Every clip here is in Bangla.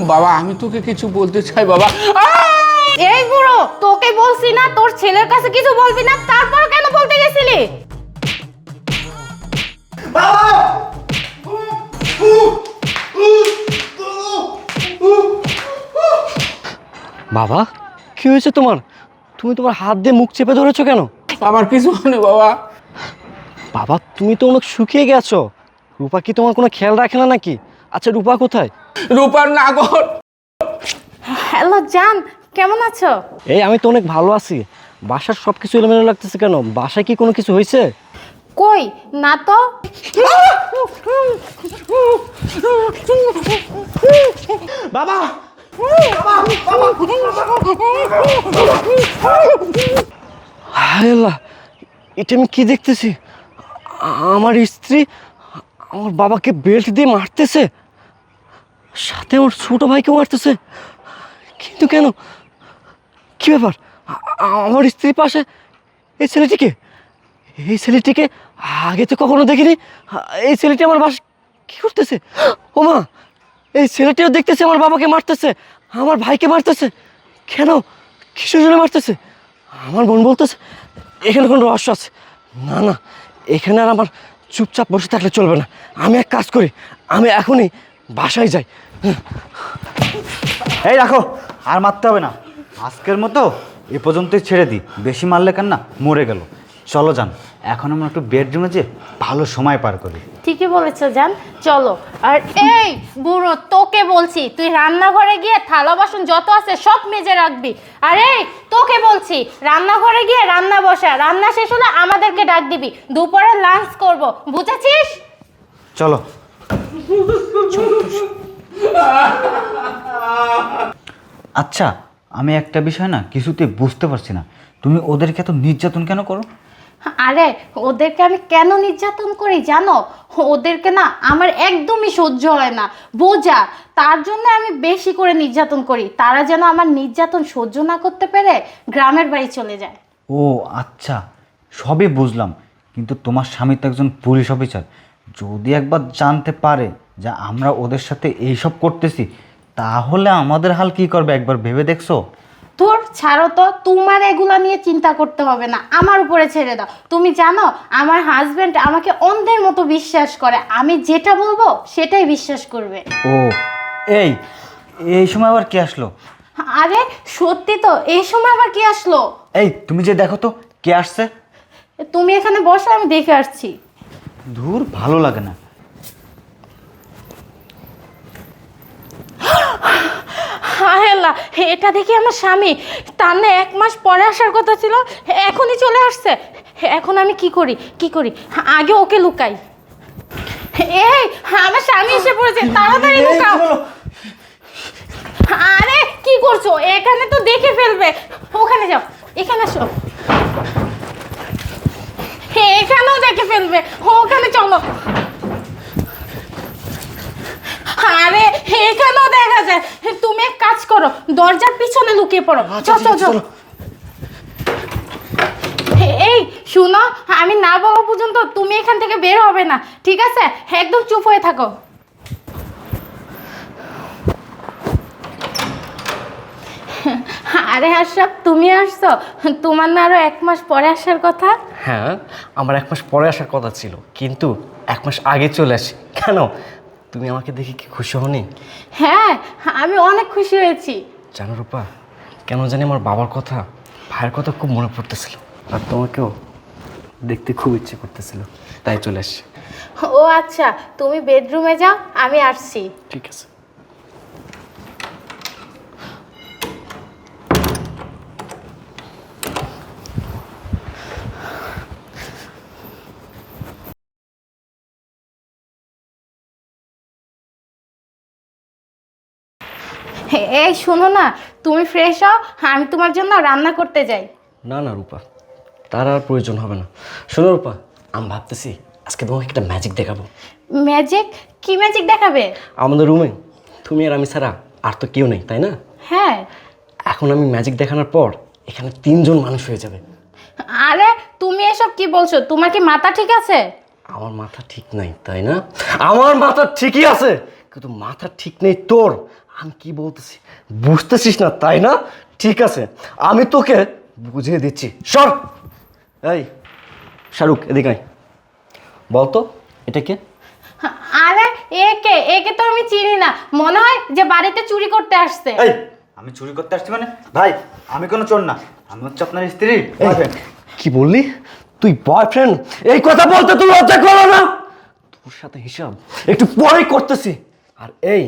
বাবা আমি তোকে কিছু বলতে চাই বাবা। এই বুড়ো, তোকে বলছি না তোর ছেলের কাছে কিছু বলবি না, তারপর কেন বলতে গেছিলি? বাবা কি হয়েছে তোমার? তুমি তোমার হাত দিয়ে মুখ চেপে ধরেছো কেন? আমার কিছু হয়নি বাবা। বাবা তুমি তো অনেক শুকিয়ে গেছো। রূপা কি তোমার কোনো খেয়াল রাখে না নাকি? আচ্ছা রূপা কোথায়? রূপার নাগর। হ্যালো জান, কেমন আছো? এই আমি তো অনেক ভালো আছি। বাসার সব কিছু এলোমেলো লাগতেছে কেন? বাসায় কি কোনো কিছু হয়েছে? কই না তো। বাবা হায় আল্লাহ, এটা আমি কি দেখতেছি? আমার স্ত্রী আমার বাবাকে বেল্ট দিয়ে মারতেছে, সাথে আমার ছোট ভাইকেও মারতেছে। কিন্তু কেন? কি ব্যাপার? আমার স্ত্রীর পাশে এই ছেলেটিকে আগে তো কখনো দেখিনি। এই ছেলেটি আমার বাসা কি করতেছে? ও মা, এই ছেলেটিও দেখতেছে আমার বাবাকে মারতেছে, আমার ভাইকে মারতেছে। কেন? কিসের জন্য মারতেছে? আমার বোন বলতেছে এখানে কোনো রহস্য আছে। না না, এখানে আর আমার চুপচাপ বসে থাকলে চলবে না। আমি এক কাজ করি, আমি এখনই বাসায় যাই। এই রাখো, আর মারতে হবে না। আজকের মতো এ পর্যন্তই ছেড়ে দিই। বেশি মারলে কেন না মরে গেল। চলো যান, এখন আমরা একটু বেডরুমে যে ভালো সময় পার করি। ঠিকই বলেছো জান, চলো। আর এই বুড়ো, তোকে বলছি তুই রান্নাঘরে গিয়ে থালা বাসন যত আছে সব মেজে রাখবি। আর এই তোকে বলছি রান্নাঘরে গিয়ে রান্না বসা, রান্না শেষ হলে আমাদেরকে ডাক দিবি, দুপুরে লাঞ্চ করব, বুঝেছিস? চলো। আচ্ছা, আমি একটা বিষয় না কিছুতে বুঝতে পারছি না, তুমি ওদেরকে এত নির্যাতন কেন করো? আরে ওদেরকে আমি কেন নির্যাতন করি জানো? ওদেরকে না আমার একদমই সহ্য হয় না, বোঝা। তার জন্য আমি বেশি করে নির্যাতন করি, তারা যেন আমার নির্যাতন সহ্য না করতে পেরে গ্রামের বাড়ি চলে যায়। ও আচ্ছা, সবই বুঝলাম, কিন্তু তোমার স্বামী তো একজন পুলিশ অফিসার। যদি একবার জানতে পারে যে আমরা ওদের সাথে এইসব করতেছি, তাহলে আমাদের হাল কি করবে একবার ভেবে দেখছো? তোর ছাড়ো তো, তোমার এগুলা নিয়ে চিন্তা করতে হবে না, আমার উপরে ছেড়ে দাও। তুমি জানো আমার হাজবেন্ড আমাকে অন্ধের মতো বিশ্বাস করে, আমি যেটা বলবো সেটাই বিশ্বাস করবে। ও এই এই সময় আবার কে আসলো? আরে সত্যি তো, এই সময় আবার কি আসলো? এই তুমি যে দেখো তো কে আসছে। তুমি এখানে বসো, আমি দেখে আসছি। ধুর, ভালো লাগে না। হায় আল্লাহ, এটা দেখি আমার স্বামী। তার না 1 মাস পরে আসার কথা ছিল, এখনই চলে আসছে। এখন আমি কি করি? আগে ওকে লুকাই। এই আমার স্বামী এসে পড়েছে, তাড়াতাড়ি লুকাও। আরে কি করছো? এখানে তো দেখে ফেলবে। ওখানে যাও, এখানে আসো। এখানেও দেখে ফেলবে, ওখানে চলো। আরে এখানেও দেখা যায়। তুমি এক কাজ করো, দরজার পিছনে লুকিয়ে পড়ো। চলো। এই শুনো, আমি না বলা পর্যন্ত তুমি এখান থেকে বের হবে না, ঠিক আছে? একদম চুপ হয়ে থাকো। আরে আশরাফ, তুমি আসছো? তোমার না আরো 1 মাস পরে আসার কথা? হ্যাঁ, আমার 1 মাস পরে আসার কথা ছিল, কিন্তু 1 মাস আগে চলে আসি। কেন? তুমি আমাকে দেখে কি খুশি হওনি? হ্যাঁ, আমি অনেক খুশি হয়েছি। জানো রূপা, কেন জানি আমার বাবার কথা, ভাইয়ের কথা খুব মনে পড়তেছিল, আর তোমাকেও দেখতে খুব ইচ্ছে করতেছিল, তাই চলে আসছি। ও আচ্ছা, তুমি বেডরুমে যাও, আমি আসছি। ঠিক আছে। এই শোনো না, তুমি ফ্রেশ হও, আমি তোমার জন্য রান্না করতে যাই। না না রূপা, তার আর প্রয়োজন হবে না। শোনো রূপা, আমি ভাবতেছি আজকে তোমাকে একটা ম্যাজিক দেখাবো। ম্যাজিক? কি ম্যাজিক দেখাবে? আমাদের রুমে তুমি আর আমি ছাড়া আর তো কেউ নেই, তাই না? হ্যাঁ। এখন আমি ম্যাজিক দেখানোর পর এখানে 3 জন মানুষ হয়ে যাবে। আরে তুমি এসব কি বলছো? তোমার কি মাথা ঠিক আছে? আমার মাথা ঠিক নাই, তাই না? আমার মাথা ঠিকই আছে, কিন্তু মাথা ঠিক নেই তোর। আমি কি বলতেছি বুঝতেছিস না তাই না? ঠিক আছে, আমি তোকে বুঝিয়ে দিচ্ছি। সর। এই শাহরুখ, এদিকে আয়। বলতো এটা কে? আরে একে একে তো আমি চিনি না, মনে হয় যে বাড়িতে চুরি করতে আসছে। এই আমি চুরি করতে আসছি মানে? ভাই আমি কোনো চোর না, আমি হচ্ছে আপনার স্ত্রী। এই, কি বললি তুই? বয়ফ্রেন্ড? এই কথা বলতে তুই লজ্জা করো না? তোর সাথে হিসাব একটু পরেই করতেছি। আর এই,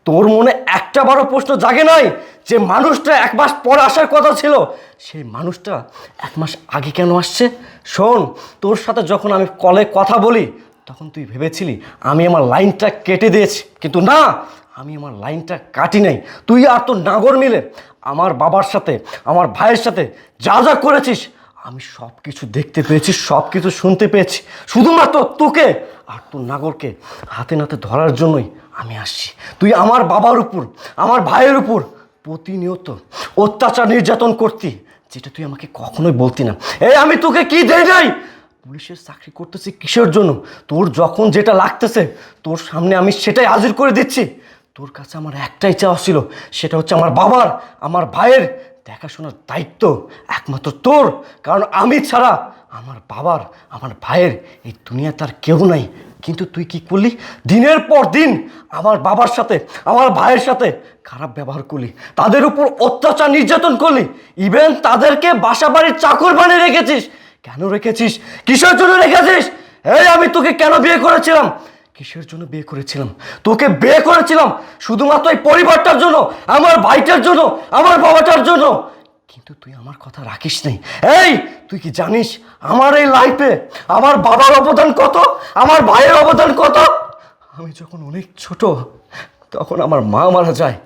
তোর মনে একটা বারো প্রশ্ন জাগে নাই যে মানুষটা 1 মাস পর আসার কথা ছিল, সেই মানুষটা 1 মাস আগে কেন আসছে? শোন, তোর সাথে যখন আমি কলে কথা বলি তখন তুই ভেবেছিলি আমি আমার লাইনটা কেটে দিয়েছি, কিন্তু না, আমি আমার লাইনটা কাটি নাই। তুই আর তোর নাগর মিলে আমার বাবার সাথে, আমার ভাইয়ের সাথে যা যা করেছিস আমি সব কিছু দেখতে পেয়েছি, সব কিছু শুনতে পেয়েছি। শুধুমাত্র তোকে আর তোর নাগরকে হাতে নাতে ধরার জন্যই আমি আসছি। তুই আমার বাবার উপর, আমার ভাইয়ের উপর প্রতিনিয়ত অত্যাচার নির্যাতন করতি, যেটা তুই আমাকে কখনোই বলতি না। এই আমি তোকে কি দেই নাই? পুলিশের চাকরি করতেছি কিসের জন্য? তোর যখন যেটা লাগতেছে তোর সামনে আমি সেটাই হাজির করে দিচ্ছি। তোর কাছে আমার একটাই চাওয়া ছিল, সেটা হচ্ছে আমার বাবার, আমার ভাইয়ের দেখাশোনার দায়িত্ব একমাত্র তোর। কারণ আমি ছাড়া আমার বাবার, আমার ভাইয়ের এই দুনিয়াতে আর কেউ নাই। কিন্তু তুই কি করলি? দিনের পর দিন আমার বাবার সাথে, আমার ভাইয়ের সাথে খারাপ ব্যবহার করলি, তাদের উপর অত্যাচার নির্যাতন করলি, ইভেন তাদেরকে বাসা বাড়ির চাকর বানিয়ে রেখেছিস। কেন রেখেছিস? কিসের জন্য রেখেছিস? এই আমি তোকে কেন বিয়ে করেছিলাম? কিসের জন্য বিয়ে করেছিলাম? তোকে বিয়ে করেছিলাম শুধুমাত্র এই পরিবারটার জন্য, আমার ভাইটার জন্য, আমার বাবাটার জন্য। কিন্তু তুই আমার কথা রাখিস নাই। এই তুই কি জানিস আমার এই লাইফে আমার বাবার অবদান কত, আমার ভাইয়ের অবদান কত? আমি যখন অনেক ছোট তখন আমার মা মারা যায়।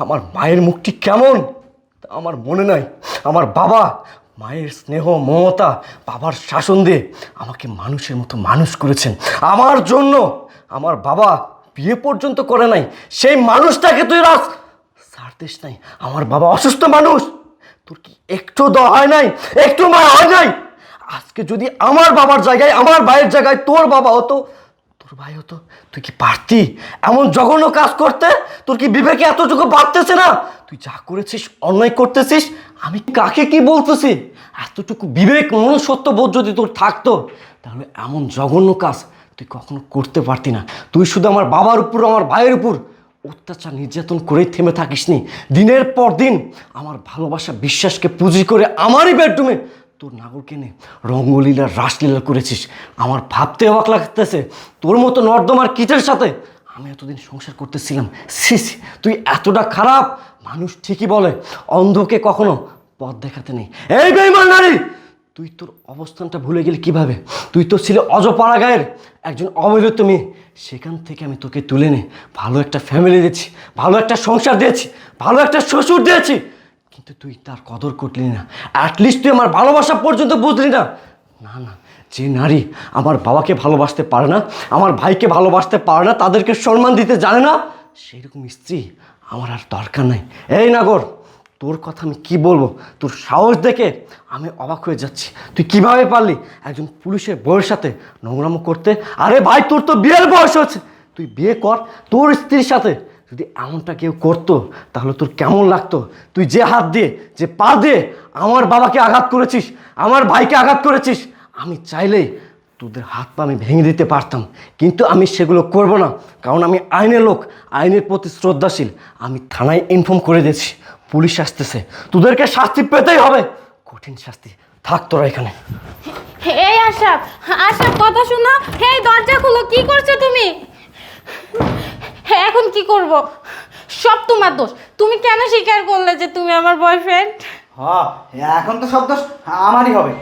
আমার মায়ের মুখটি কেমন তা আমার মনে নাই। আমার বাবা মায়ের স্নেহ মমতা, বাবার শাসন দিয়ে আমাকে মানুষের মতো মানুষ করেছেন। আমার জন্য আমার বাবা বিয়ে পর্যন্ত করে নাই। সেই মানুষটাকে তুই ছাড় দিস নাই। আমার বাবা অসুস্থ মানুষ, তোর কি একটু দয়া হয় নাই? একটু মায়া হয় নাই? আজকে যদি আমার বাবার জায়গায়, আমার ভাইয়ের জায়গায় তোর বাবা হতো, তোর ভাই হতো, তুই কি পারতি এমন জঘন্য কাজ করতে? তোর কি বিবেকে এতটুকু বাড়তেছে না? তুই যা করেছিস অন্যায় করতেছিস। আমি কাকে কি বলতেছি? এতটুকু বিবেক মনুষ্যত্ব বোধ যদি তোর থাকতো তাহলে এমন জঘন্য কাজ তুই কখনো করতে পারতি না। তুই শুধু আমার বাবার উপর, আমার ভাইয়ের উপর অত্যাচার নির্যাতন করেই থেমে থাকিসনি। দিনের পর দিন আমার ভালোবাসা বিশ্বাসকে পুঁজি করে আমারই বেডরুমে তোর নাগরকে নে রঙ্গলীলা রাসলীলা করেছিস। আমার ভাবতে অবাক লাগতেছে তোর মতো নর্দমার কিটের সাথে আমি এতদিন সংসার করতেছিলাম। সিস, তুই এতটা খারাপ। মানুষ ঠিকই বলে অন্ধকে কখনো পথ দেখাতে নেই। এই বেঈমান নারী, তুই তোর অবস্থানটা ভুলে গেলি কিভাবে? তুই তো ছিলে অজপাড়া গায়ের একজন অবহেলিত মেয়ে। সেখান থেকে আমি তোকে তুলে নে ভালো একটা ফ্যামিলি দিয়েছি, ভালো একটা সংসার দিয়েছি, ভালো একটা শ্বশুর দিয়েছি, কিন্তু তুই তার কদর করলি না। অ্যাটলিস্ট তুই আমার ভালোবাসা পর্যন্ত বুঝলি না। না না, যে নারী আমার বাবাকে ভালোবাসতে পারে না, আমার ভাইকে ভালোবাসতে পারে না, তাদেরকে সম্মান দিতে জানে না, সেই রকম স্ত্রী আমার আর দরকার নাই। এই নাগর, তোর কথা আমি কি বলবো? তোর সাহস দেখে আমি অবাক হয়ে যাচ্ছি। তুই কিভাবে পারলি একজন পুলিশের বউয়ের সাথে নোংরামো করতে? আরে ভাই, তোর তো বিয়ের বয়স হচ্ছে, তুই বিয়ে কর। তোর স্ত্রীর সাথে যদি এমনটা কেউ করতো তাহলে তোর কেমন লাগতো? তুই যে হাত দিয়ে, যে পা দিয়ে আমার বাবাকে আঘাত করেছিস, আমার ভাইকে আঘাত করেছিস, আমি চাইলেই তোদের হাত পা আমি ভেঙে দিতে পারতাম, কিন্তু আমি সেগুলো করব না। কারণ আমি আইনের লোক, আইনের প্রতি শ্রদ্ধাশীল। আমি থানায় ইনফর্ম করে দিয়েছি, পুলিশ আসতেছে, তোদেরকে শাস্তি পেতেই হবে, কঠিন শাস্তি। থাক তোরা এখানে। এই আশরাফ, আশরাফ কথা শোনো। এই দরজা খুলো, কি করছো তুমি? এখন কি করব? সব তোমার দোষ। তুমি কেন স্বীকার করলে যে তুমি আমার বয়ফ্রেন্ড? হ্যাঁ, এখন তো সব দোষ আমারই হবে।